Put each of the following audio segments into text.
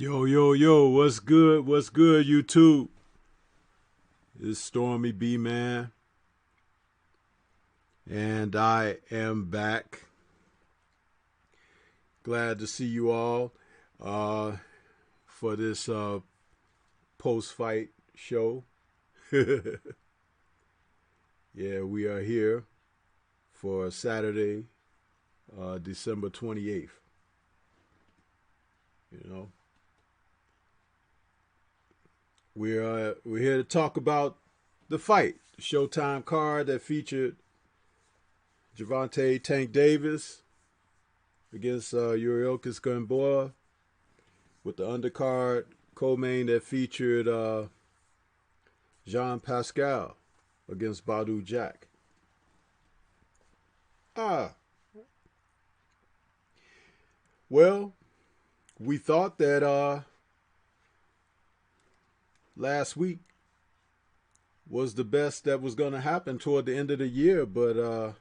Yo, yo, yo, what's good? What's good, YouTube? It's STORMYBMAN, and I am back. Glad to see you all for this post-fight show. Yeah, we are here for Saturday, December 28th. You know, we're here to talk about the fight, the Showtime card that featured Gervonta Tank Davis against Yuriorkis Gamboa, with the undercard co-main that featured PASCAL against Badou Jack. Well, we thought that last week was the best that was going to happen toward the end of the year, but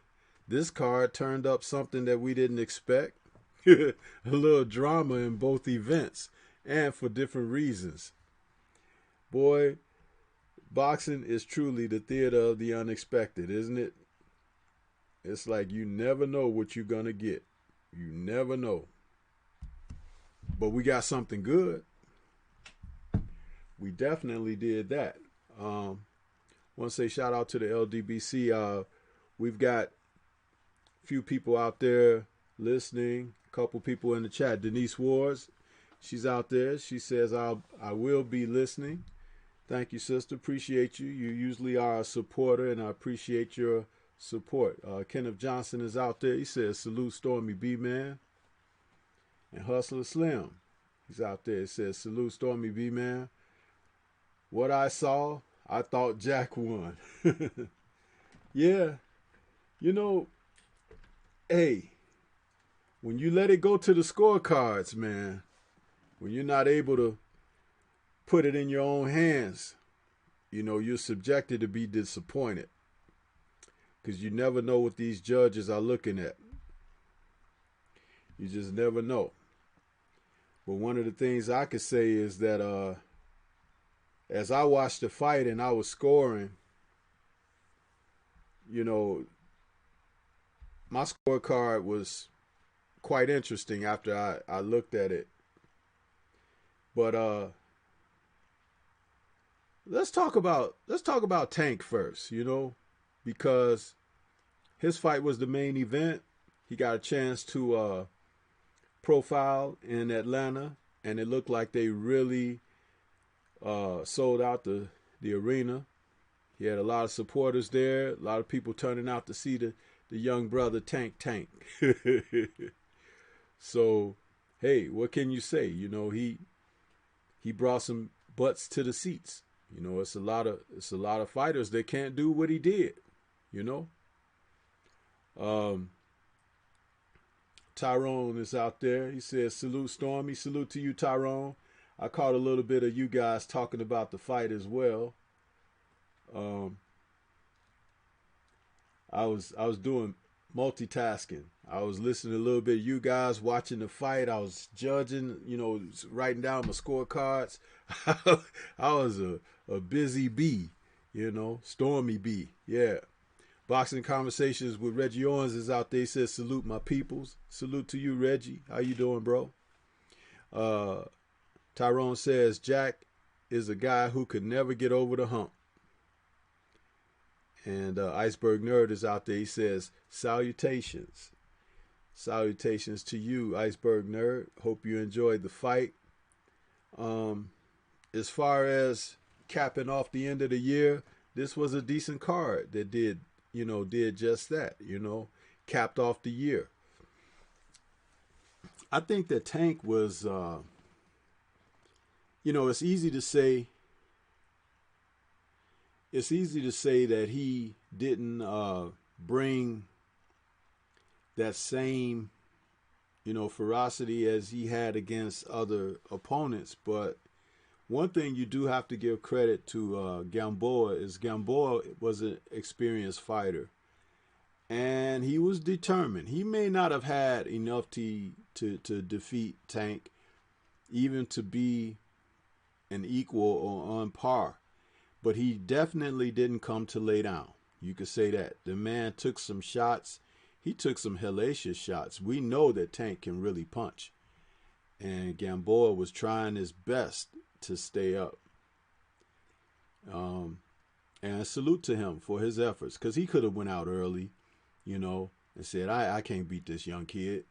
this card turned up something that we didn't expect. A little drama in both events, and for different reasons. Boy, boxing is truly the theater of the unexpected, isn't it? It's like you never know what you're going to get. You never know. But we got something good. We definitely did that. Want to say shout out to the LDBC. We've got a few people out there listening. A couple people in the chat. Denise Wars, she's out there. She says, I will be listening. Thank you, sister. Appreciate you. You usually are a supporter, and I appreciate your support. Kenneth Johnson is out there. He says, salute STORMYBMAN. And Hustler Slim, he's out there. He says, salute STORMYBMAN. What I saw, I thought Jack won. Yeah, you know, hey, when you let it go to the scorecards, man, when you're not able to put it in your own hands, you're subjected to be disappointed because you never know what these judges are looking at. You just never know. But one of the things I could say is that as I watched the fight and I was scoring, you know, my scorecard was quite interesting after I looked at it. But let's talk about Tank first, because his fight was the main event. He got a chance to profile in Atlanta, and it looked like they really sold out the arena. He had a lot of supporters there, a lot of people turning out to see the young brother Tank. So, hey, what can you say? He brought some butts to the seats. It's a lot of fighters that can't do what he did. You know, Tyrone is out there. He says, "Salute Stormy. Salute to you, Tyrone." I caught a little bit of you guys talking about the fight as well. Um, I was doing multitasking. I was listening a little bit of you guys watching the fight. I was judging, writing down my scorecards. I was a busy bee, stormy bee. Yeah. Boxing Conversations with Reggie Owens is out there. He says, "Salute my peoples." Salute to you, Reggie. How you doing, bro? Uh, Tyrone says, "Jack is a guy who could never get over the hump." And Iceberg Nerd is out there. He says, "Salutations. Salutations to you, Iceberg Nerd. Hope you enjoyed the fight." Um, as far as capping off the end of the year, this was a decent card that did just that, capped off the year. I think that Tank was, it's easy to say, that he didn't bring that same, ferocity as he had against other opponents. But one thing you do have to give credit to Gamboa is Gamboa was an experienced fighter, and he was determined. He may not have had enough to defeat Tank, even to be an equal or on par, but he definitely didn't come to lay down. You could say that. The man took some shots. He took some hellacious shots. We know that Tank can really punch. And Gamboa was trying his best to stay up. And salute to him for his efforts, because he could have went out early, and said, I can't beat this young kid.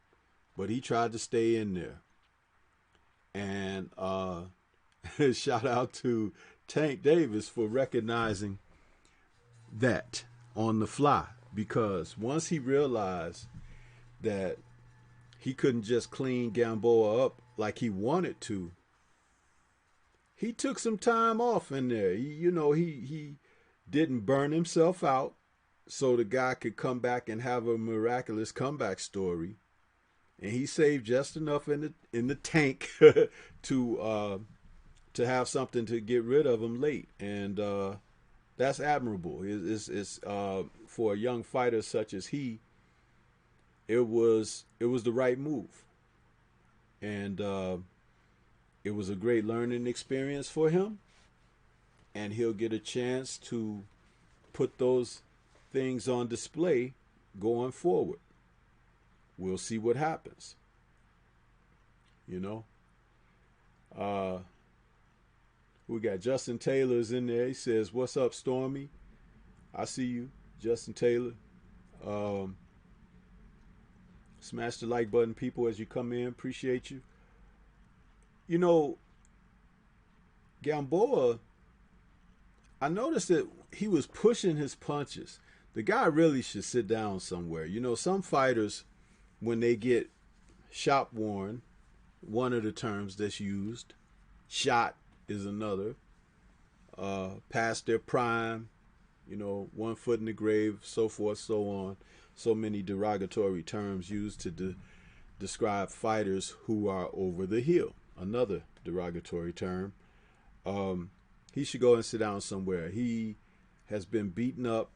But he tried to stay in there. And shout out to Tank Davis for recognizing that on the fly, because once he realized that he couldn't just clean Gamboa up like he wanted to, he took some time off in there. He didn't burn himself out so the guy could come back and have a miraculous comeback story, and he saved just enough in the tank to have something to get rid of him late, and that's admirable. It's for a young fighter such as he, it was the right move, and it was a great learning experience for him, and he'll get a chance to put those things on display going forward. We'll see what happens. We got Justin Taylor's in there. He says, "What's up, Stormy?" I see you, Justin Taylor. Smash the like button, people, as you come in. Appreciate you. Gamboa, I noticed that he was pushing his punches. The guy really should sit down somewhere. Some fighters, when they get shop worn, one of the terms that's used, shot is another. past their prime, you know, 1 foot in the grave, so forth, so on. So many derogatory terms used to describe fighters who are over the hill. Another derogatory term. He should go and sit down somewhere. He has been beaten up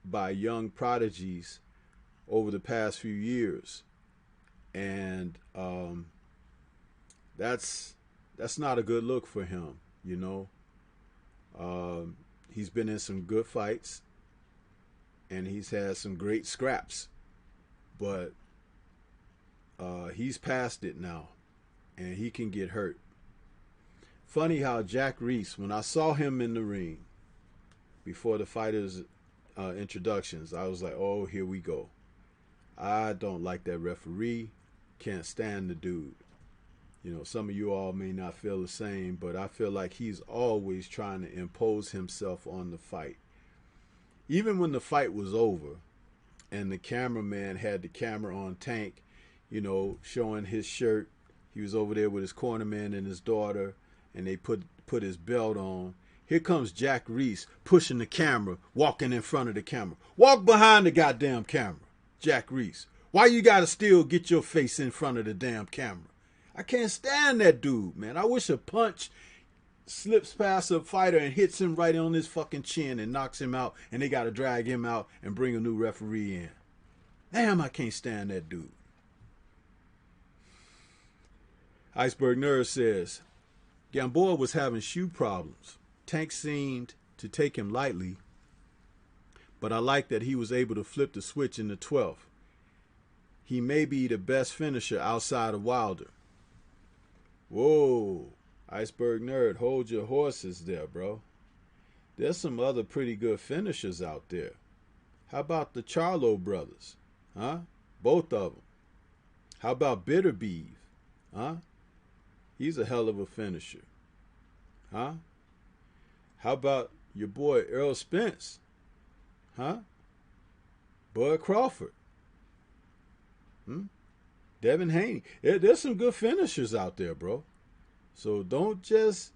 by young prodigies over the past few years, and that's not a good look for him. You know, he's been in some good fights, and he's had some great scraps, but he's past it now, and he can get hurt. Funny how Jack Reese, when I saw him in the ring before the fighters' introductions, I was like, oh, here we go. I don't like that referee. Can't stand the dude. You know, some of you all may not feel the same, but I feel like he's always trying to impose himself on the fight. Even when the fight was over and the cameraman had the camera on Tank, you know, showing his shirt, he was over there with his cornerman and his daughter, and they put his belt on. Here comes Jack Reese pushing the camera, walking in front of the camera. Walk behind the goddamn camera, Jack Reese. Why you gotta still get your face in front of the damn camera? I can't stand that dude, man. I wish a punch slips past a fighter and hits him right on his fucking chin and knocks him out, and they gotta drag him out and bring a new referee in. Damn, I can't stand that dude. Iceberg Nerd says, Gamboa was having shoe problems. Tank seemed to take him lightly, but I like that he was able to flip the switch in the 12th. He may be the best finisher outside of Wilder. Whoa, Iceberg Nerd, hold your horses there, bro. There's some other pretty good finishers out there. How about the Charlo brothers? Huh? Both of them. How about Bitter Beef? Huh? He's a hell of a finisher. Huh? How about your boy Earl Spence? Huh? Bud Crawford? Devin Haney. There's some good finishers out there, bro. So don't just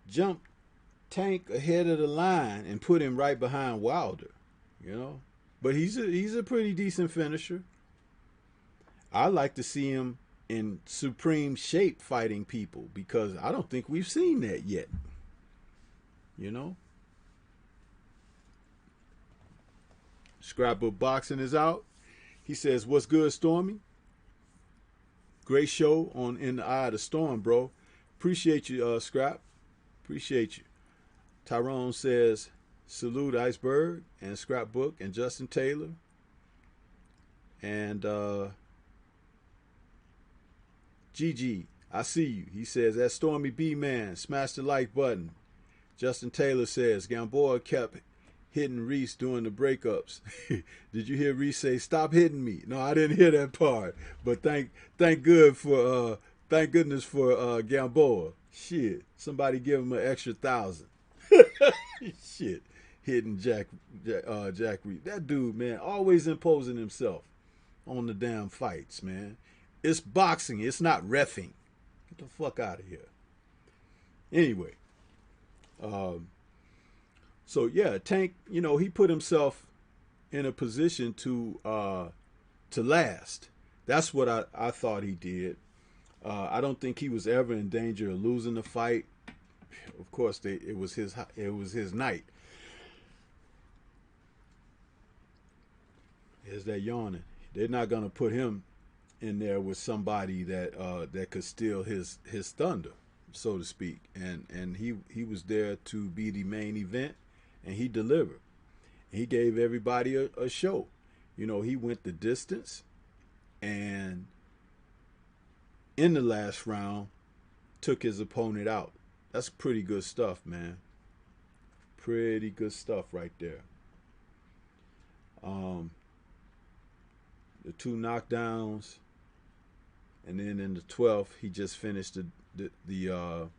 jump Tank ahead of the line and put him right behind Wilder, you know. But he's a pretty decent finisher. I like to see him in supreme shape fighting people, because I don't think we've seen that yet. You know? Scrapbook Boxing is out. He says, what's good, Stormy? Great show on In the Eye of the Storm, bro. Appreciate you, Scrap. Appreciate you. Tyrone says, salute Iceberg and Scrapbook and Justin Taylor. And GG, I see you. He says, that's Stormy B-Man. Smash the like button. Justin Taylor says, Gamboa kept hitting Reese during the breakups. Did you hear Reese say, stop hitting me? No, I didn't hear that part. But thank goodness for Gamboa. Shit. Somebody give him an extra 1,000. Shit. Hitting Jack Reese. That dude, man, always imposing himself on the damn fights, man. It's boxing. It's not reffing. Get the fuck out of here. Anyway. So yeah, Tank, you know, he put himself in a position to last. That's what I thought he did. I don't think he was ever in danger of losing the fight. Of course, it was his night. There's that yawning. They're not gonna put him in there with somebody that could steal his thunder, so to speak. And he was there to be the main event, and he delivered. He gave everybody a show. You know, he went the distance, and in the last round took his opponent out. That's pretty good stuff, man. Pretty good stuff right there. The 2 knockdowns, and then in the 12th he just finished the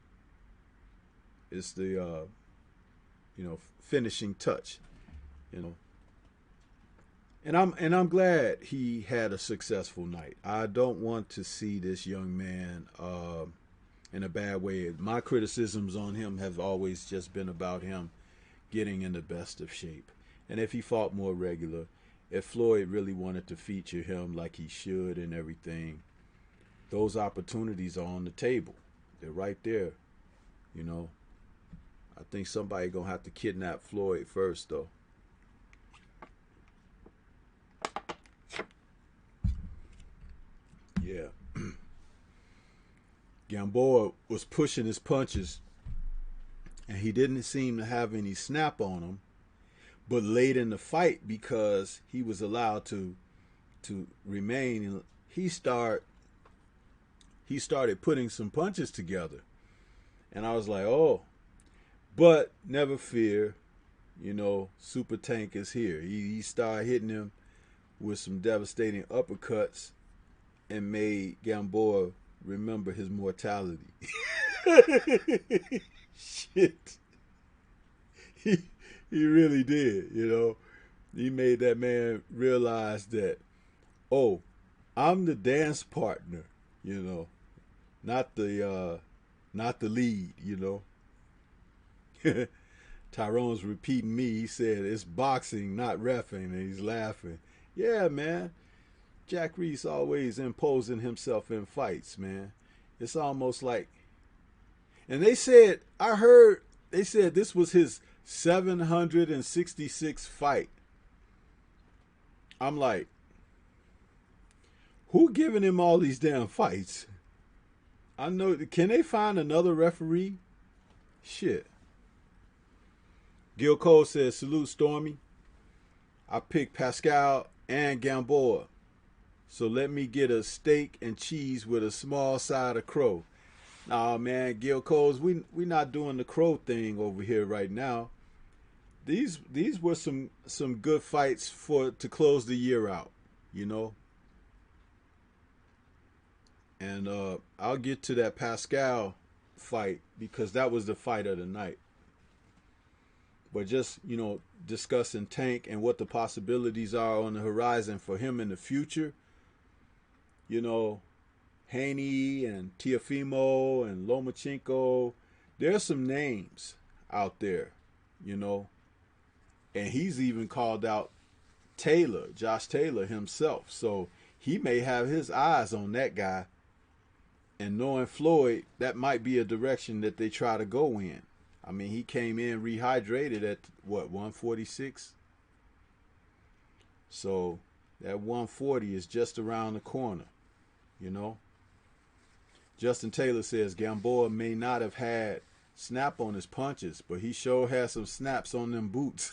finishing touch, you know. And I'm glad he had a successful night. I don't want to see this young man in a bad way. My criticisms on him have always just been about him getting in the best of shape. And if he fought more regular, if Floyd really wanted to feature him like he should and everything, those opportunities are on the table. They're right there, you know. I think somebody gonna have to kidnap Floyd first, though. Yeah. Gamboa was pushing his punches, and he didn't seem to have any snap on him. But late in the fight, because he was allowed to remain, he started putting some punches together, and I was like, oh. But never fear, you know, Super Tank is here. He started hitting him with some devastating uppercuts and made Gamboa remember his mortality. Shit. He really did, you know. He made that man realize that, oh, I'm the dance partner, you know, not the lead, you know. Tyrone's repeating me. He said it's boxing, not reffing, and he's laughing. Yeah, man. Jack Reese always imposing himself in fights, man. It's almost like, and they said, I heard they said this was his 766th fight. I'm like, who giving him all these damn fights? I know. Can they find another referee? Shit. Gil Cole says, salute Stormy. I picked Pascal and Gamboa. So let me get a steak and cheese with a small side of crow. Nah, man, Gil Coles, we not doing the crow thing over here right now. These were some good fights to close the year out, you know. And I'll get to that Pascal fight because that was the fight of the night. But just, you know, discussing Tank and what the possibilities are on the horizon for him in the future. You know, Haney and Teofimo and Lomachenko, there's some names out there, you know. And he's even called out Taylor, Josh Taylor himself. So he may have his eyes on that guy. And knowing Floyd, that might be a direction that they try to go in. I mean, he came in rehydrated at, what, 146? So that 140 is just around the corner, you know. Justin Taylor says Gamboa may not have had snap on his punches, but he sure had some snaps on them boots.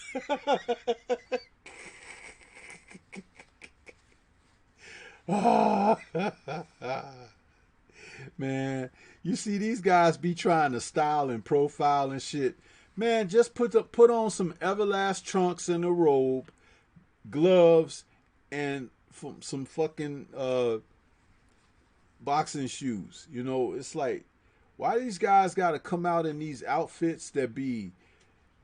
Man, you see these guys be trying to style and profile and shit. Man, just put on some Everlast trunks and a robe, gloves, and some fucking boxing shoes. You know, it's like, why these guys got to come out in these outfits that be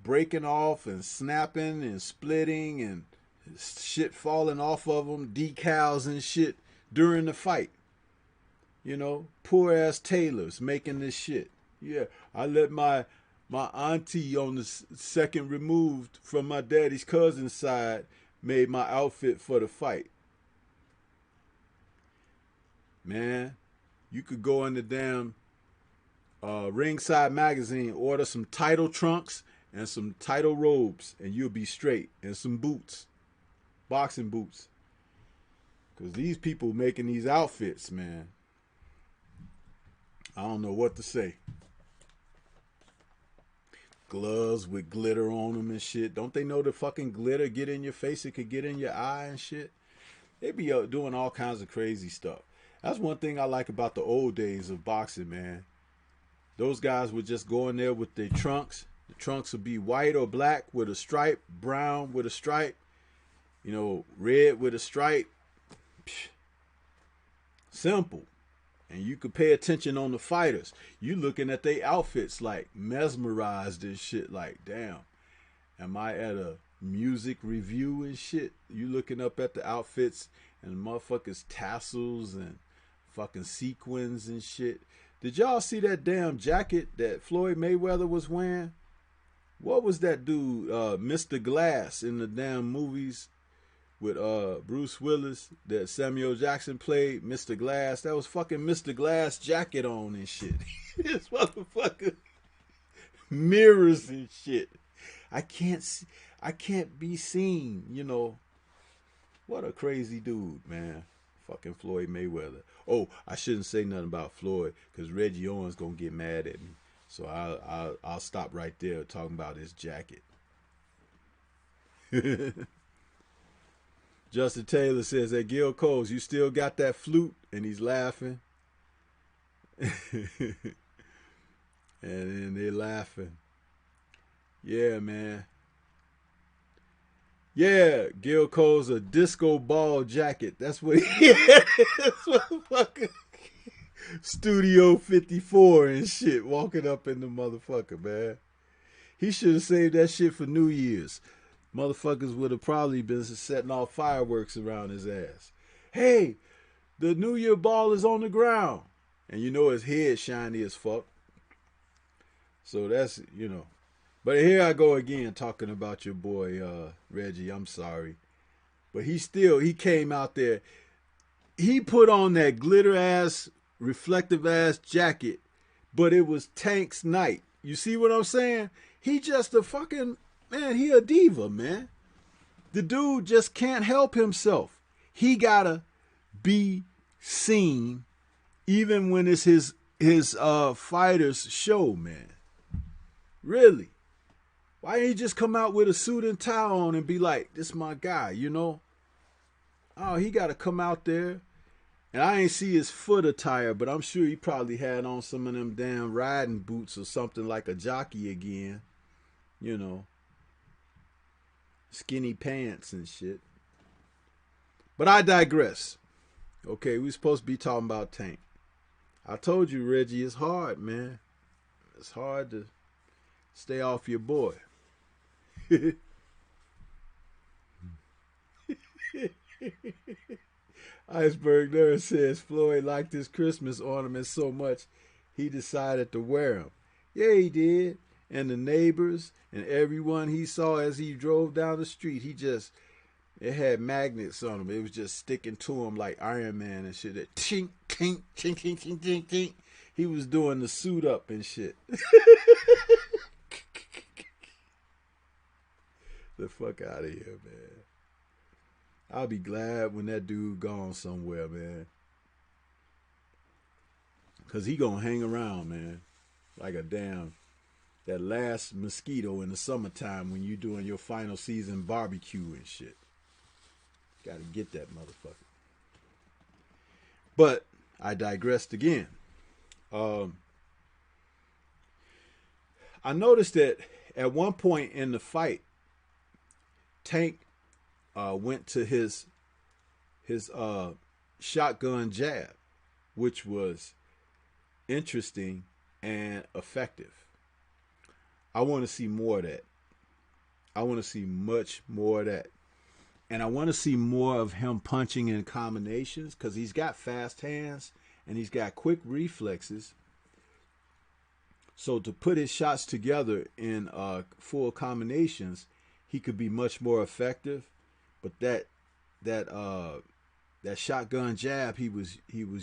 breaking off and snapping and splitting and shit falling off of them, decals and shit during the fight? You know, poor ass tailors making this shit. Yeah, I let my auntie on the second removed from my daddy's cousin's side made my outfit for the fight. Man, you could go in the damn Ringside magazine, order some title trunks and some title robes, and you'll be straight. And some boots, boxing boots. Because these people making these outfits, man, I don't know what to say. Gloves with glitter on them and shit. Don't they know the fucking glitter get in your face? It could get in your eye and shit. They be doing all kinds of crazy stuff. That's one thing I like about the old days of boxing, man. Those guys would just go in there with their trunks. The trunks would be white or black with a stripe, brown with a stripe, you know, red with a stripe. Psh. Simple. And you could pay attention on the fighters. You looking at their outfits like mesmerized and shit. Like, damn, am I at a music review and shit? You looking up at the outfits and motherfuckers tassels and fucking sequins and shit. Did y'all see that damn jacket that Floyd Mayweather was wearing? What was that dude, Mr. Glass, in the damn movies with Bruce Willis that Samuel Jackson played? Mr. Glass. That was fucking Mr. Glass jacket on and shit. This motherfucker mirrors and shit. I can't be seen, you know. What a crazy dude, man. Fucking Floyd Mayweather. Oh, I shouldn't say nothing about Floyd because Reggie Owens gonna get mad at me. So I'll stop right there talking about his jacket. Justin Taylor says that Gil Coles, you still got that flute, and he's laughing. And then they're laughing. Yeah, man. Yeah, Gil Cole's a disco ball jacket. That's what he is. Motherfucker. Studio 54 and shit. Walking up in the motherfucker, man. He should have saved that shit for New Year's. Motherfuckers would have probably been setting off fireworks around his ass. Hey, the New Year ball is on the ground. And you know his head shiny as fuck. So that's, you know. But here I go again talking about your boy Reggie. I'm sorry. But he came out there. He put on that glitter ass, reflective ass jacket, but it was Tank's night. You see what I'm saying? He just a fucking, man, he a diva, man. The dude just can't help himself. He gotta be seen even when it's his fighter's show, man. Really. Why didn't he just come out with a suit and tie on and be like, this my guy, you know? Oh, he got to come out there. And I ain't see his foot attire, but I'm sure he probably had on some of them damn riding boots or something like a jockey again. You know. Skinny pants and shit. But I digress. Okay, we supposed to be talking about Tank. I told you, Reggie, it's hard, man. It's hard to stay off your boy. Iceberg Nerd says Floyd liked his Christmas ornaments so much he decided to wear them. Yeah, he did. And the neighbors and everyone he saw as he drove down the street, it had magnets on them. It was just sticking to him like Iron Man and shit. That tink, tink, tink, tink, tink, tink, tink. He was doing the suit up and shit. The fuck out of here, man. I'll be glad when that dude gone somewhere, man. Because he gonna hang around, man. Like a damn, that last mosquito in the summertime when you doing your final season barbecue and shit. Gotta get that motherfucker. But I digressed again. I noticed that at one point in the fight, Tank went to his shotgun jab, which was interesting and effective. I want to see more of that. I want to see much more of that. And I want to see more of him punching in combinations because he's got fast hands and he's got quick reflexes. So to put his shots together in full combinations, he could be much more effective. But that shotgun jab he was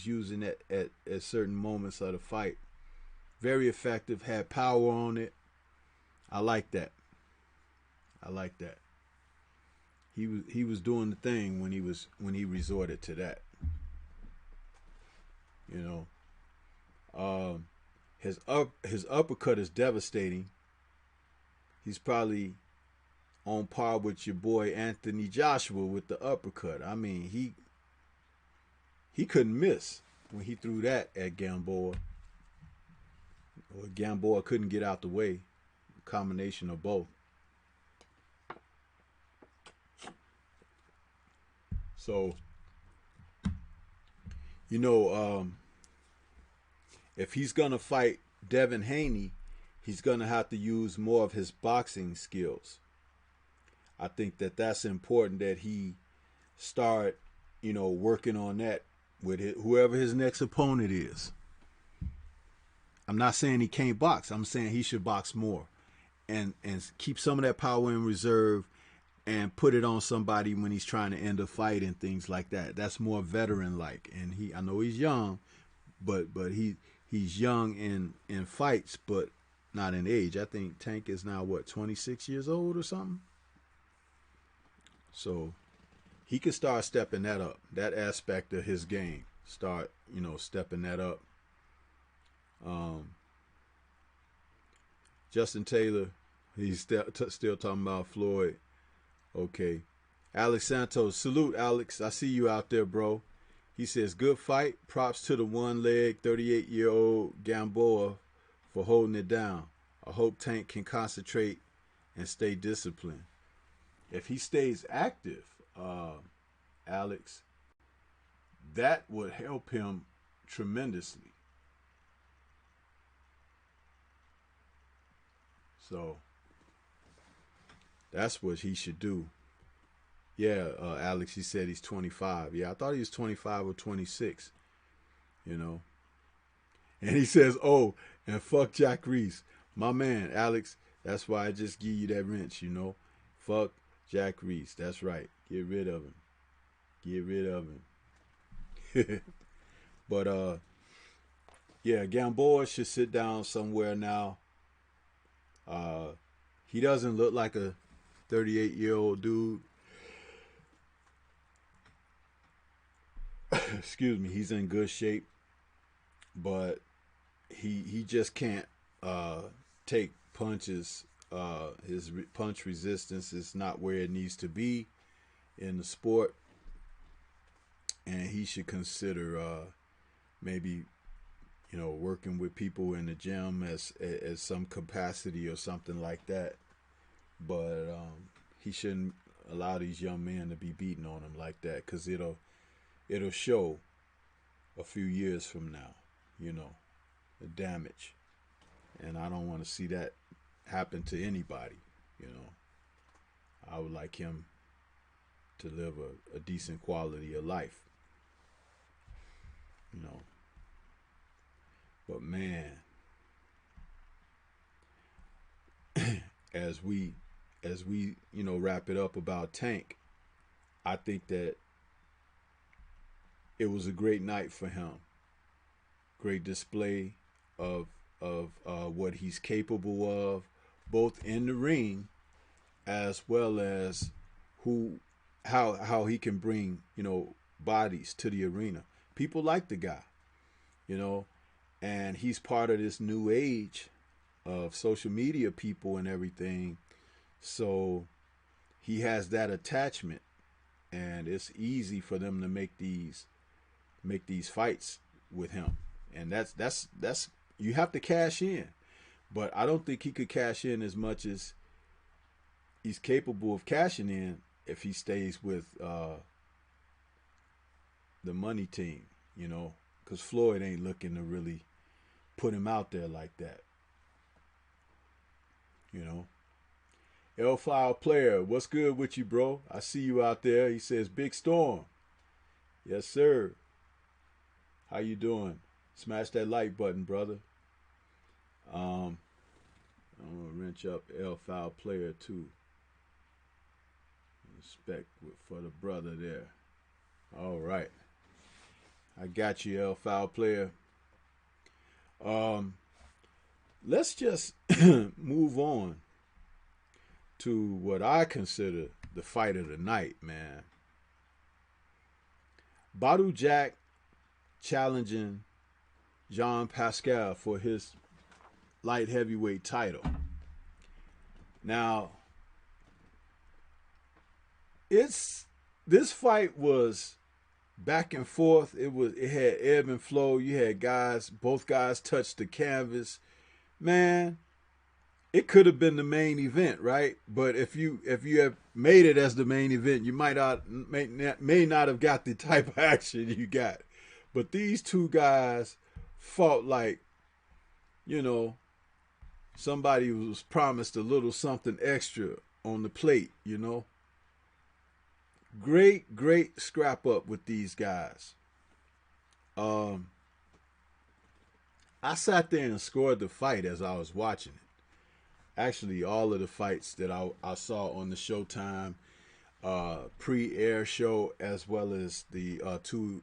using at certain moments of the fight, very effective, had power on it. I like that. I like that. He was doing the thing when he resorted to that. You know, his uppercut is devastating. He's probably on par with your boy Anthony Joshua with the uppercut. I mean, he couldn't miss when he threw that at Gamboa. Or Gamboa couldn't get out the way. A combination of both. So, you know, if he's going to fight Devin Haney, he's going to have to use more of his boxing skills. I think that's important that he start, you know, working on that with whoever his next opponent is. I'm not saying he can't box. I'm saying he should box more and keep some of that power in reserve and put it on somebody when he's trying to end a fight and things like that. That's more veteran like. And I know he's young, but he's young in fights, but not in age. I think Tank is now what, 26 years old or something. So he could start stepping that up. That aspect of his game, start stepping that up. Justin Taylor, he's still talking about Floyd. Okay. Alex Santos, salute Alex. I see you out there, bro. He says, good fight. Props to the one-leg 38-year-old Gamboa for holding it down. I hope Tank can concentrate and stay disciplined. If he stays active, Alex, that would help him tremendously. So that's what he should do. Yeah, Alex, he said he's 25. Yeah, I thought he was 25 or 26, And he says, oh, and fuck Jack Reese. My man, Alex, that's why I just give you that wrench, Fuck Jack Reese. That's right. Get rid of him. Get rid of him. But, yeah, Gamboa should sit down somewhere now. He doesn't look like a 38-year-old dude. Excuse me. He's in good shape, but he just can't take punches. His punch resistance is not where it needs to be in the sport, and he should consider maybe working with people in the gym as some capacity or something like that. But he shouldn't allow these young men to be beating on him like that, because it'll show a few years from now, the damage. And I don't want to see that happen to anybody, I would like him to live a decent quality of life, But man, as we wrap it up about Tank, I think that it was a great night for him. Great display of what he's capable of, both in the ring as well as how he can bring bodies to the arena. People like the guy, and he's part of this new age of social media people and everything. So he has that attachment, and it's easy for them to make these fights with him. And that's you have to cash in. But I don't think he could cash in as much as he's capable of cashing in if he stays with the money team, because Floyd ain't looking to really put him out there like that. L-File Player, what's good with you, bro? I see you out there. He says, Big Storm. Yes, sir. How you doing? Smash that like button, brother. I'm going to wrench up L-File Player, too. Respect for the brother there. All right. I got you, L-File Player. Let's just move on to what I consider the fight of the night, man. Badou Jack challenging Jean Pascal for his light heavyweight title. Now, this fight was back and forth. It had ebb and flow. You had both guys touched the canvas. Man, it could have been the main event, right? But if you have made it as the main event, you may not have got the type of action you got. But these two guys fought like, somebody was promised a little something extra on the plate, Great scrap up with these guys. I I sat there and scored the fight as I was watching it. Actually, all of the fights that I saw on the Showtime pre-air show, as well as the two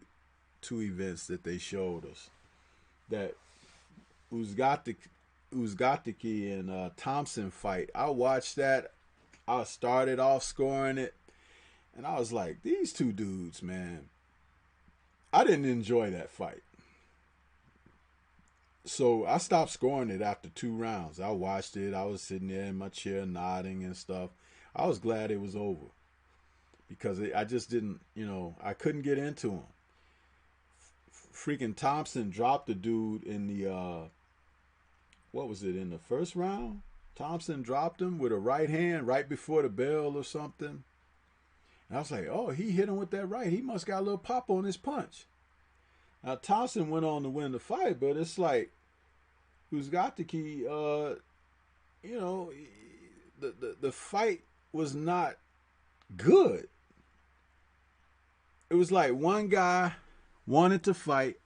events that they showed us. That Uzgatiki and Thompson fight. I watched that. I started off scoring it, and I was like, these two dudes, man. I didn't enjoy that fight. So I stopped scoring it after 2 rounds. I watched it. I was sitting there in my chair nodding and stuff. I was glad it was over because I just didn't, I couldn't get into him. Freaking Thompson dropped the dude in the, what was it, in the first round? Thompson dropped him with a right hand right before the bell or something. And I was like, oh, he hit him with that right. He must got a little pop on his punch. Now, Thompson went on to win the fight, but it's like, who's got the key? The fight was not good. It was like one guy wanted to fight,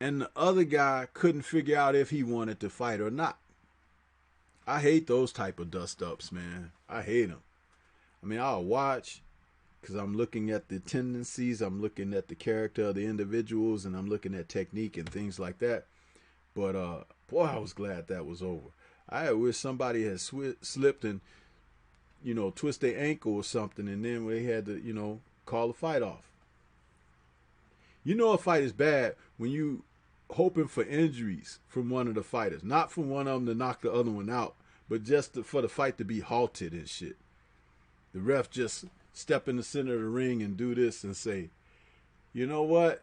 and the other guy couldn't figure out if he wanted to fight or not. I hate those type of dust-ups, man. I hate them. I mean, I'll watch because I'm looking at the tendencies, I'm looking at the character of the individuals, and I'm looking at technique and things like that. But, boy, I was glad that was over. I wish somebody had slipped and, twist their ankle or something, and then they had to, call the fight off. A fight is bad when you hoping for injuries from one of the fighters. Not from one of them to knock the other one out, but just for the fight to be halted and shit. The ref just step in the center of the ring and do this and say, you know what?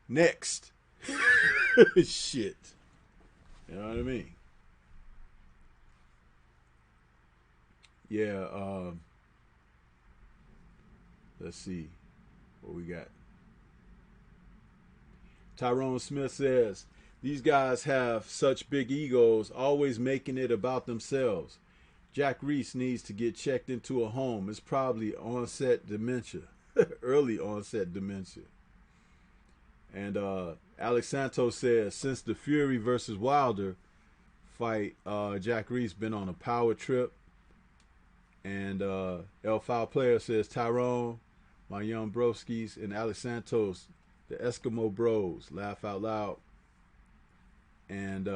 Next. Shit. You know what I mean? Yeah, let's see what we got. Tyrone Smith says, these guys have such big egos, always making it about themselves. Jack Reese needs to get checked into a home. It's probably onset dementia, early onset dementia. And Alex Santos says, since the Fury versus Wilder fight, Jack Reese been on a power trip. And El Foul Player says, Tyrone, my young broskies, and Alex Santos, the Eskimo Bros, laugh out loud. And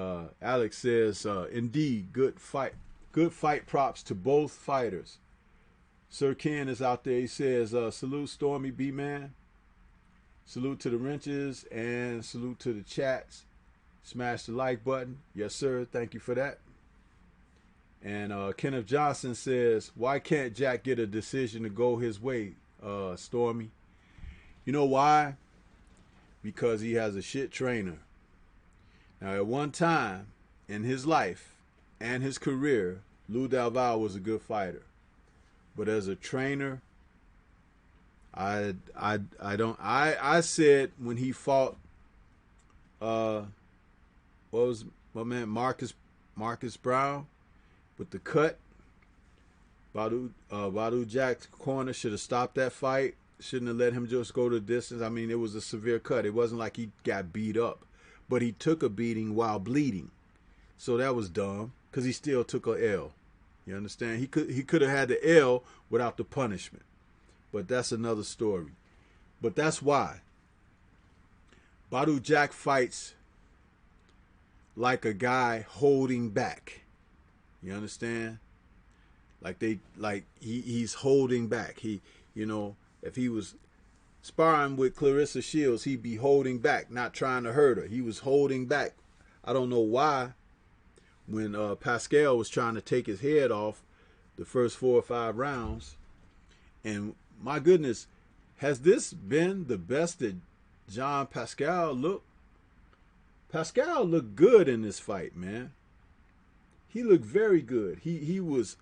Alex says, indeed, good fight props to both fighters. Sir Ken is out there. He says, salute STORMYBMAN. Salute to the wrenches and salute to the chats. Smash the like button. Yes, sir. Thank you for that. And Kenneth Johnson says, why can't Jack get a decision to go his way, Stormy? You know why? Because he has a shit trainer. Now, at one time in his life and his career, Lou Dalval was a good fighter. But as a trainer, I said when he fought what was my man Marcus Brown with the cut, Badu Jack's corner should have stopped that fight. Shouldn't have let him just go the distance. I mean, it was a severe cut. It wasn't like he got beat up, but he took a beating while bleeding. So that was dumb because he still took a L. You understand? He could have had the L without the punishment. But that's another story. But that's why Badu Jack fights like a guy holding back. You understand? He's holding back. If he was sparring with Clarissa Shields, he'd be holding back, not trying to hurt her. He was holding back. I don't know why. When Pascal was trying to take his head off the first 4 or 5 rounds, and my goodness, has this been the best that John Pascal looked? Pascal looked good in this fight, man. He looked very good. He was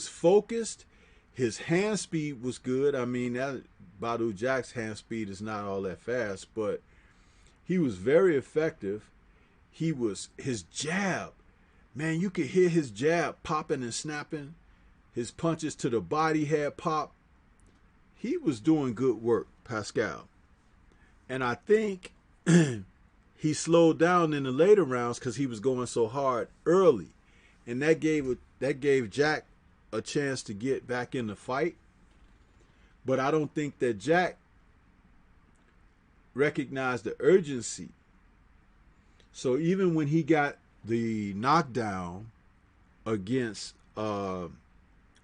focused. His hand speed was good. I mean, Badu Jack's hand speed is not all that fast, but he was very effective. His jab, man, you could hear his jab popping and snapping. His punches to the body had pop. He was doing good work, Pascal. And I think he slowed down in the later rounds because he was going so hard early, and that gave Jack a chance to get back in the fight. But I don't think that Jack recognized the urgency. So even when he got the knockdown against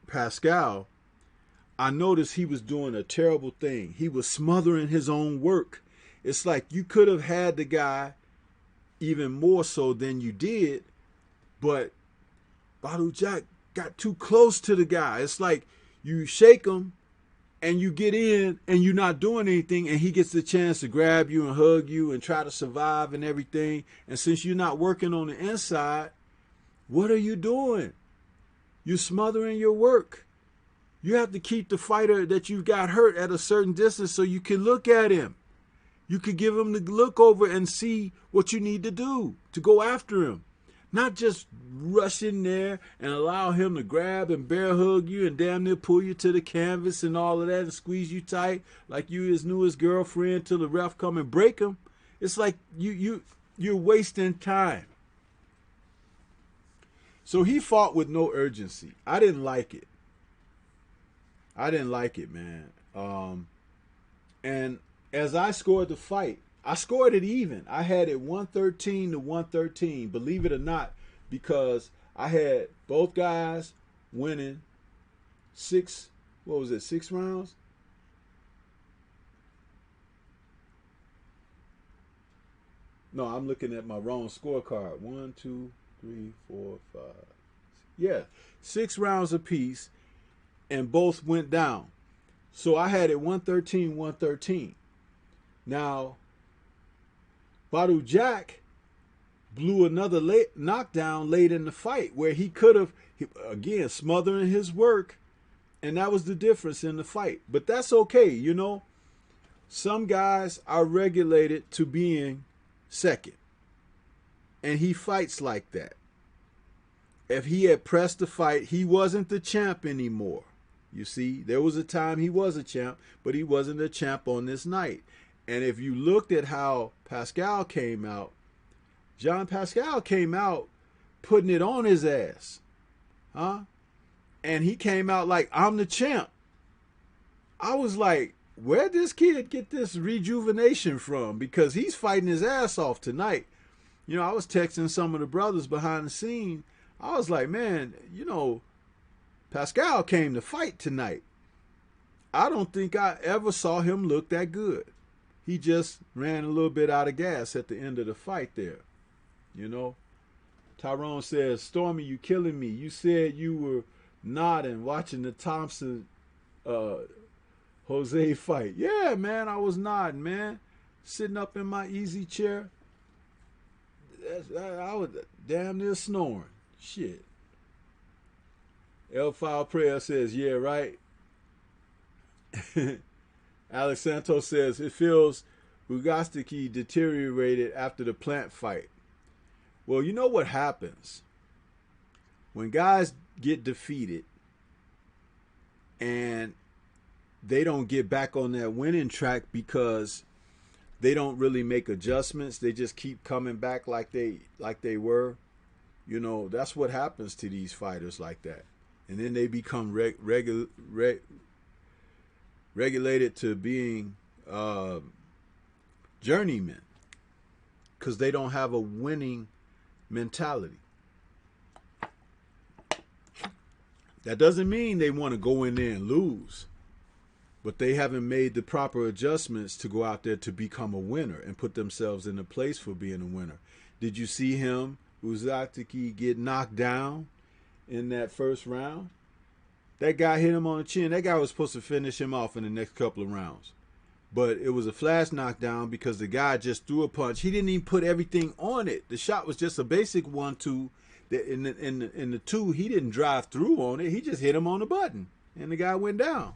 PASCAL, I noticed he was doing a terrible thing. He was smothering his own work. It's like you could have had the guy even more so than you did, but Badou Jack got too close to the guy. It's like you shake him and you get in and you're not doing anything, and he gets the chance to grab you and hug you and try to survive and everything. And since you're not working on the inside, what are you doing? You're smothering your work. You have to keep the fighter that you got hurt at a certain distance so you can look at him. You could give him the look over and see what you need to do to go after him. Not just rush in there and allow him to grab and bear hug you and damn near pull you to the canvas and all of that and squeeze you tight like you his newest girlfriend till the ref come and break him. It's like you're wasting time. So he fought with no urgency. I didn't like it. I didn't like it, man. And as I scored the fight, I scored it even. I had it 113 to 113, believe it or not, because I had both guys winning six rounds? No, I'm looking at my wrong scorecard. 1, 2, 3, 4, 5. Yeah, 6 rounds apiece, and both went down. So I had it 113, 113. Now, Badou Jack blew another knockdown late in the fight where he could have, again, smothering his work, and that was the difference in the fight. But that's okay, you know. Some guys are regulated to being second, and he fights like that. If he had pressed the fight, he wasn't the champ anymore. You see, there was a time he was a champ, but he wasn't a champ on this night. And if you looked at how PASCAL came out, Jean Pascal came out putting it on his ass. Huh? And he came out like, I'm the champ. I was like, where'd this kid get this rejuvenation from? Because he's fighting his ass off tonight. You know, I was texting some of the brothers behind the scene. I was like, man, you know, Pascal came to fight tonight. I don't think I ever saw him look that good. He just ran a little bit out of gas at the end of the fight there. You know, Tyrone says, Stormy, you killing me. You said you were nodding, watching the Thompson Jose fight. Yeah, man, I was nodding, man. Sitting up in my easy chair. I was damn near snoring. Shit. El File Prayer says, yeah, right. Alex Santos says, it feels Bugastiki deteriorated after the Plant fight. Well, you know what happens? When guys get defeated and they don't get back on that winning track because they don't really make adjustments, they just keep coming back like they were. You know, that's what happens to these fighters like that. And then they become regulated to being journeymen because they don't have a winning mentality. That doesn't mean they want to go in there and lose, but they haven't made the proper adjustments to go out there to become a winner and put themselves in a place for being a winner. Did you see him, Uzatiki, get knocked down in that first round? That guy hit him on the chin. That guy was supposed to finish him off in the next couple of rounds. But it was a flash knockdown because the guy just threw a punch. He didn't even put everything on it. The shot was just a basic 1-2. In the 2, he didn't drive through on it. He just hit him on the button, and the guy went down.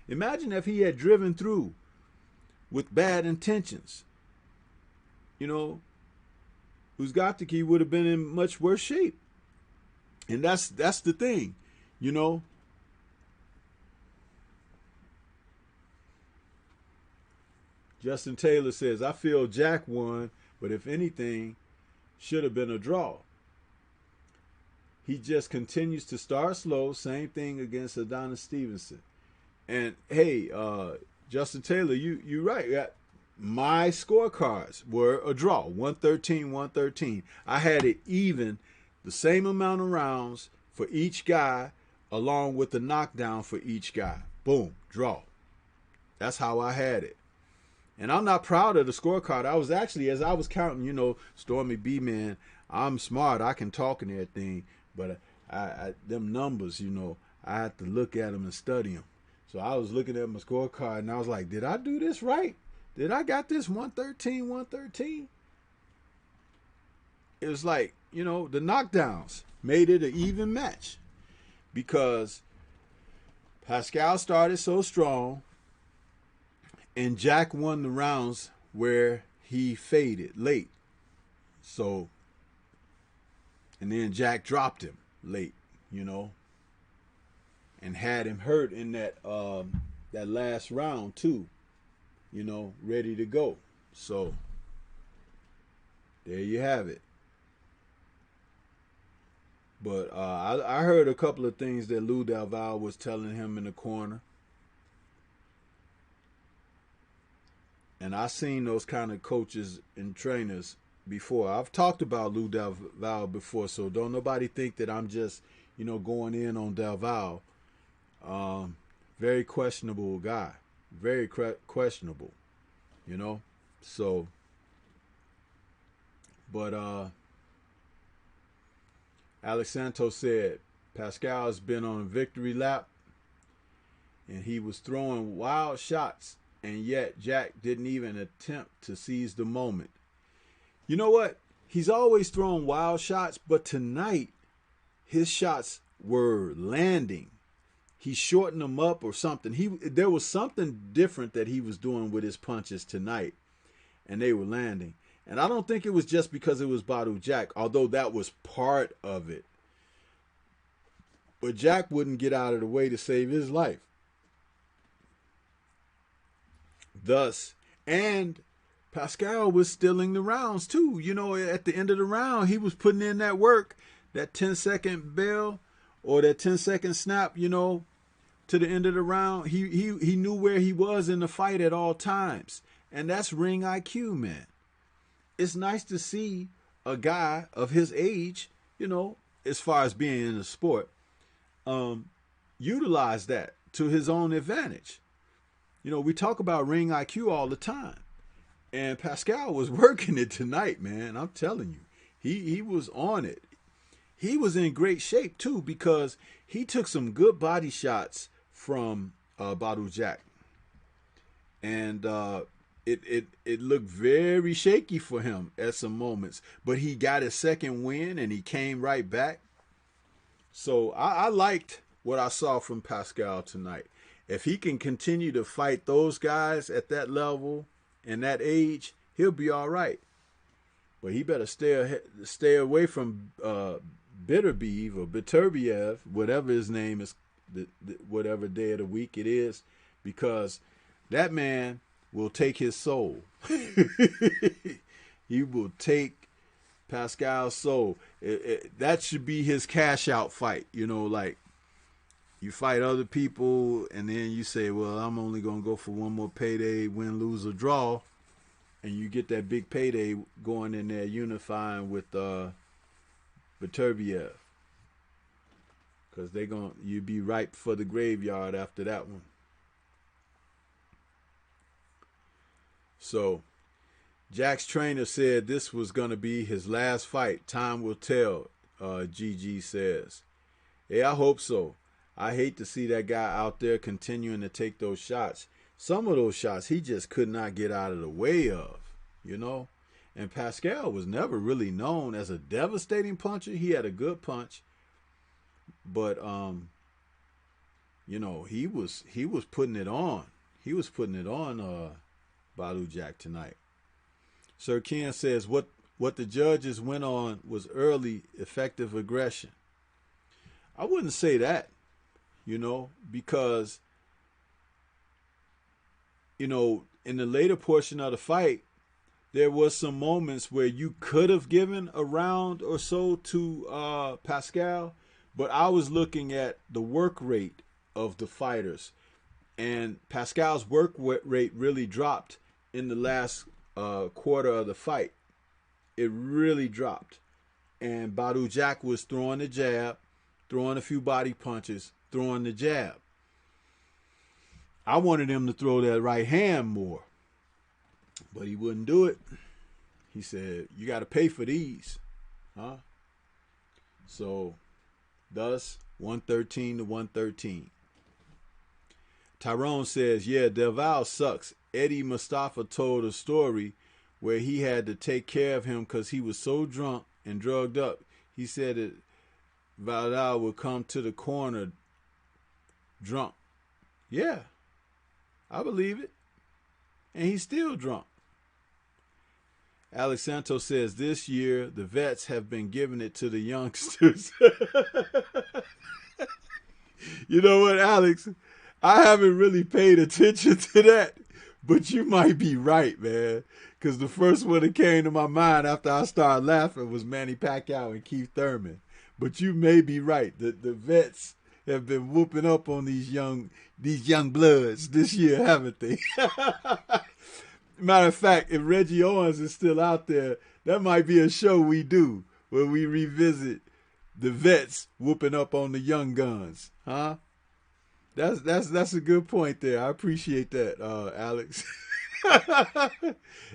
Imagine if he had driven through with bad intentions. You know, Uzgatiki would have been in much worse shape. And that's the thing, you know. Justin Taylor says, I feel Jack won but if anything, should have been a draw. He just continues to start slow. Same thing against Adonis Stevenson. And hey, Justin Taylor, you right. My scorecards were a draw, 113, 113. I had it even, the same amount of rounds for each guy, along with the knockdown for each guy. Boom, draw. That's how I had it. And I'm not proud of the scorecard. I was actually, as I was counting, STORMYBMAN, I'm smart. I can talk and everything. But them numbers, I had to look at them and study them. So I was looking at my scorecard and I was like, did I do this right? Did I got this 113, 113? It was like, the knockdowns made it an even match because Pascal started so strong and Jack won the rounds where he faded late. So, and then Jack dropped him late, and had him hurt in that last round too, ready to go. So there you have it. But I heard a couple of things that Lou Del Valle was telling him in the corner. And I seen those kind of coaches and trainers before. I've talked about Lou Del Valle before, so don't nobody think that I'm just, going in on Del Valle. Very questionable guy. Very questionable, So, but Alex Santos said Pascal has been on a victory lap, and he was throwing wild shots, and yet Jack didn't even attempt to seize the moment. You know what? He's always throwing wild shots, but tonight his shots were landing. He shortened them up or something. There was something different that he was doing with his punches tonight, and they were landing. And I don't think it was just because it was Badou Jack, although that was part of it. But Jack wouldn't get out of the way to save his life. Thus, and Pascal was stealing the rounds too. At the end of the round, he was putting in that work, that 10-second bell or that 10-second snap, to the end of the round. He knew where he was in the fight at all times. And that's ring IQ, man. It's nice to see a guy of his age, as far as being in the sport, utilize that to his own advantage. We talk about ring IQ all the time. And Pascal was working it tonight, man. I'm telling you. He was on it. He was in great shape, too, because he took some good body shots from Badou Jack. And it looked very shaky for him at some moments. But he got his second win, and he came right back. So I liked what I saw from Pascal tonight. If he can continue to fight those guys at that level and that age, he'll be all right. But he better stay away from Bitterbeev or Beterbiev, whatever his name is, whatever day of the week it is, because that man will take his soul. He will take Pascal's soul. That should be his cash out fight. Like you fight other people and then you say, well, I'm only going to go for one more payday, win, lose, or draw. And you get that big payday going in there unifying with Beterbiev. Because you'd be ripe for the graveyard after that one. So, Jack's trainer said this was going to be his last fight. Time will tell, GG says. Yeah, I hope so. I hate to see that guy out there continuing to take those shots. Some of those shots he just could not get out of the way of, And Pascal was never really known as a devastating puncher. He had a good punch. But, he was putting it on. He was putting it on Badou Jack tonight. Sir Ken says what the judges went on was early effective aggression. I wouldn't say that, because, in the later portion of the fight, there was some moments where you could have given a round or so to Pascal, but I was looking at the work rate of the fighters, and Pascal's work rate really dropped in the last quarter of the fight. It really dropped, and Badu Jack was throwing the jab, throwing a few body punches, throwing the jab. I wanted him to throw that right hand more, but he wouldn't do it. He said, "You got to pay for these, huh?" So, thus 113 to 113. Tyrone says, "Yeah, Delval sucks. Eddie Mustafa told a story where he had to take care of him because he was so drunk and drugged up. He said that Valdal would come to the corner drunk. Yeah, I believe it. And he's still drunk." Alex Santos says, "This year, the vets have been giving it to the youngsters." You know what, Alex? I haven't really paid attention to that, but you might be right, man. Because the first one that came to my mind after I started laughing was Manny Pacquiao and Keith Thurman. But you may be right. The vets have been whooping up on these young bloods this year, haven't they? Matter of fact, if Reggie Owens is still out there, that might be a show we do where we revisit the vets whooping up on the young guns, huh? That's a good point there. I appreciate that, Alex.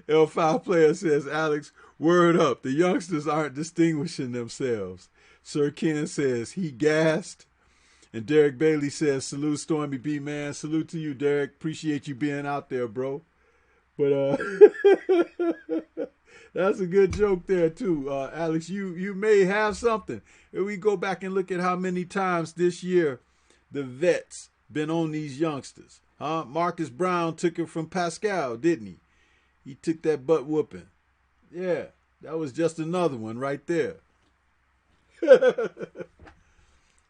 L5 player says, "Alex, word up. The youngsters aren't distinguishing themselves." Sir Ken says, "He gassed." And Derek Bailey says, "Salute Stormy B, man." Salute to you, Derek. Appreciate you being out there, bro. But that's a good joke there too, Alex. You may have something. If we go back and look at how many times this year the vets been on these youngsters, huh? Marcus Brown took it from Pascal, didn't he? He took that butt whooping. Yeah, that was just another one right there.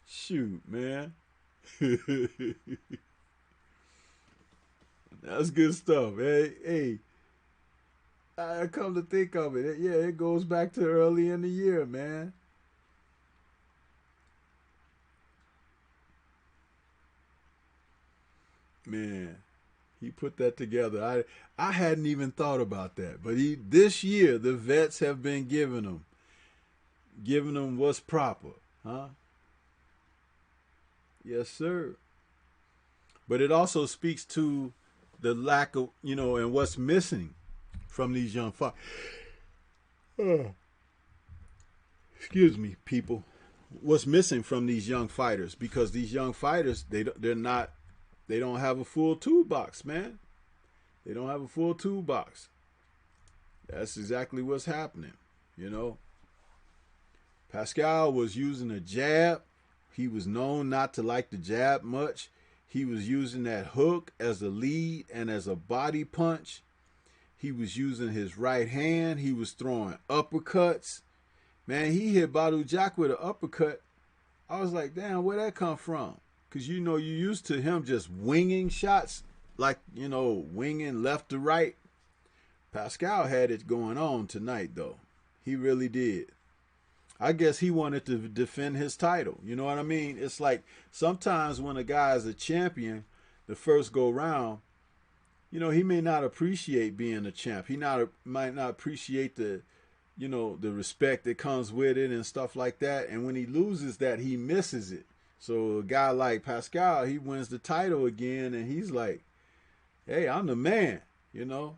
Shoot, man. That's good stuff. Hey, I come to think of it, yeah, it goes back to early in the year, man. Man, he put that together. I hadn't even thought about that, but this year the vets have been giving them what's proper, huh? Yes, sir. But it also speaks to the lack of, and what's missing from these young fighters. Excuse me, people. What's missing from these young fighters? Because these young fighters, they don't have a full toolbox, man. They don't have a full toolbox. That's exactly what's happening, Pascal was using a jab. He was known not to like the jab much. He was using that hook as a lead and as a body punch. He was using his right hand. He was throwing uppercuts. Man, he hit Badu Jack with an uppercut. I was like, damn, where'd that come from? Because, you used to him just winging shots, like, winging left to right. Pascal had it going on tonight, though. He really did. I guess he wanted to defend his title. You know what I mean? It's like sometimes when a guy is a champion, the first go round, he may not appreciate being a champ. He might not appreciate the respect that comes with it and stuff like that. And when he loses that, he misses it. So a guy like Pascal, he wins the title again, and he's like, "Hey, I'm the man," And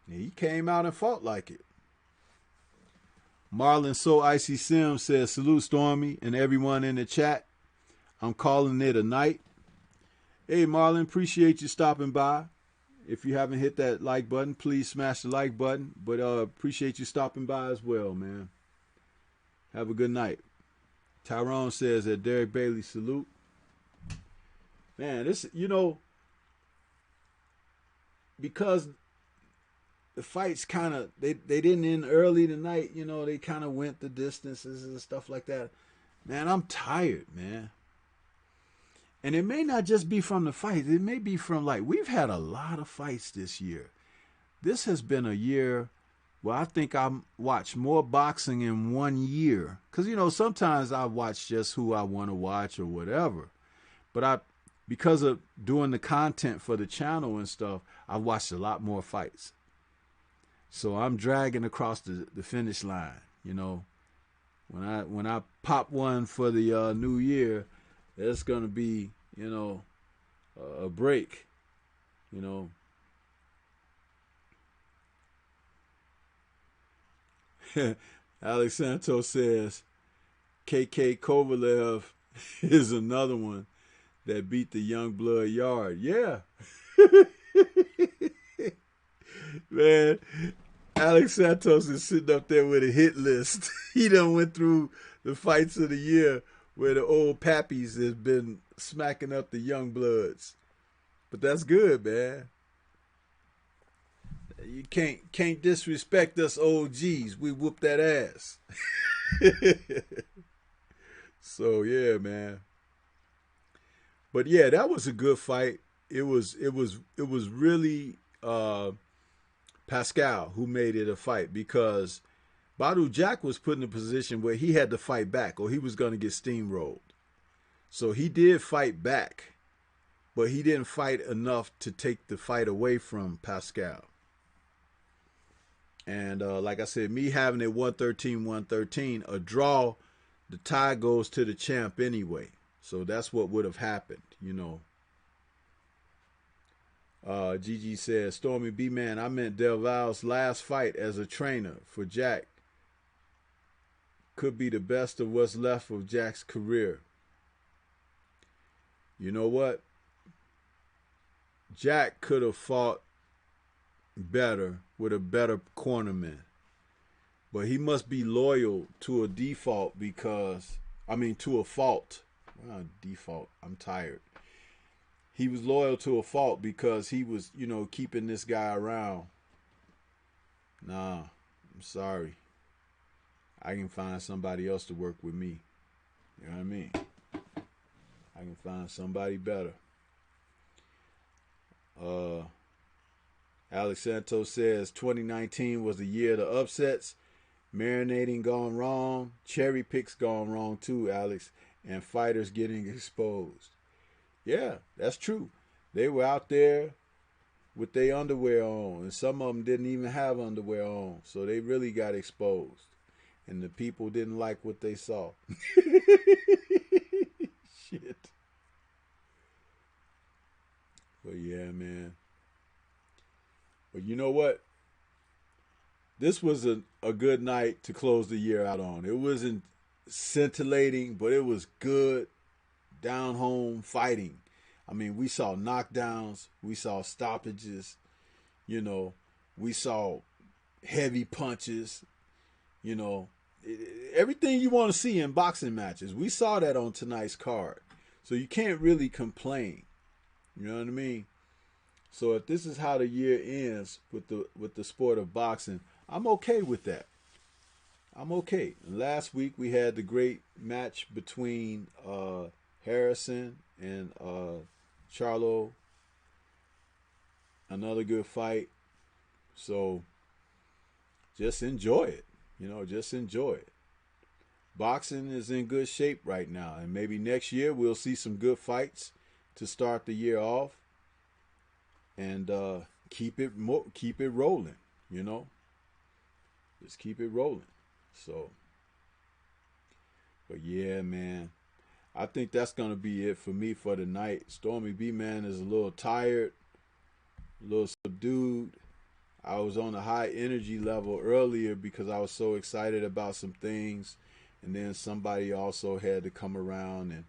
he came out and fought like it. Marlon So Icy Sim says, "Salute Stormy and everyone in the chat. I'm calling it a night." Hey, Marlon, appreciate you stopping by. If you haven't hit that like button, please smash the like button. But appreciate you stopping by as well, man. Have a good night. Tyrone says that Derek Bailey, salute. Man, this, because the fights kind of, they didn't end early tonight, they kind of went the distances and stuff like that. Man, I'm tired, man. And it may not just be from the fights. It may be from, we've had a lot of fights this year. this has been a year where I think I watched more boxing in 1 year. Because, sometimes I watch just who I want to watch or whatever. But because of doing the content for the channel and stuff, I've watched a lot more fights. So I'm dragging across the finish line. When I pop one for the new year, it's gonna be a break. Alex Santos says KK Kovalev is another one that beat the young blood yard. Yeah. Man, Alex Santos is sitting up there with a hit list. He done went through the fights of the year where the old pappies has been smacking up the young bloods. But that's good, man. You can't disrespect us OGs. We whoop that ass. So yeah, man. But yeah, that was a good fight. It was really Pascal who made it a fight, because Badu Jack was put in a position where he had to fight back or he was going to get steamrolled. So he did fight back, but he didn't fight enough to take the fight away from Pascal. And like I said, me having it 113-113, a draw, the tie goes to the champ anyway. So that's what would have happened, Gigi says, Stormy B-Man, I meant Del Val's last fight as a trainer for Jack could be the best of what's left of Jack's career. You know what? Jack could have fought better with a better cornerman. But he must be loyal to a default to a fault. Well, default. I'm tired. He was loyal to a fault because he was, keeping this guy around. Nah, I'm sorry. I can find somebody else to work with me. You know what I mean? I can find somebody better. Alex Santos says 2019 was the year of the upsets. Marinating gone wrong. Cherry picks gone wrong too, Alex. And fighters getting exposed. Yeah, that's true. They were out there with their underwear on, and some of them didn't even have underwear on, so they really got exposed. And the people didn't like what they saw. Shit. But yeah, man. But you know what? This was a good night to close the year out on. It wasn't scintillating, but it was good down home fighting. I mean, we saw knockdowns, we saw stoppages, we saw heavy punches, everything you want to see in boxing matches. We saw that on tonight's card. So you can't really complain. You know what I mean? So if this is how the year ends with the sport of boxing, I'm okay with that. I'm okay. And last week we had the great match between Harrison and Charlo. Another good fight. So just enjoy it. Just enjoy it. Boxing is in good shape right now, and maybe next year we'll see some good fights to start the year off, and keep it rolling. Just keep it rolling. So, but yeah, man, I think that's gonna be it for me for the night. Stormy B-Man is a little tired, a little subdued. I was on a high energy level earlier because I was so excited about some things, and then somebody also had to come around and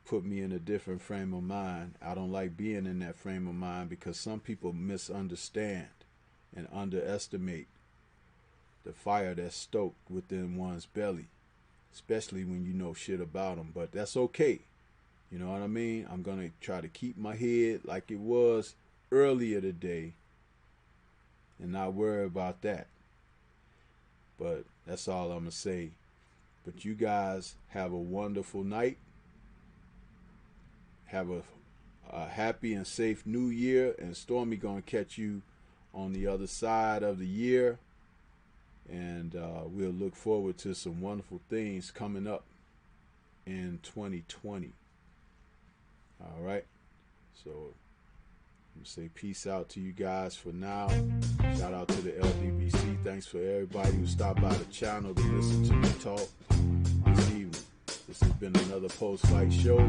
put me in a different frame of mind. I don't like being in that frame of mind because some people misunderstand and underestimate the fire that's stoked within one's belly, especially when you know shit about them. But that's okay. You know what I mean? I'm going to try to keep my head like it was earlier today and not worry about that. But that's all I'm going to say. But you guys have a wonderful night. Have a happy and safe new year. And Stormy going to catch you on the other side of the year, and we'll look forward to some wonderful things coming up in 2020. All right, so I'm gonna say peace out to you guys for now. Shout out to the LDBC. Thanks for everybody who stopped by the channel to listen to me talk this evening. This has been another post-fight show.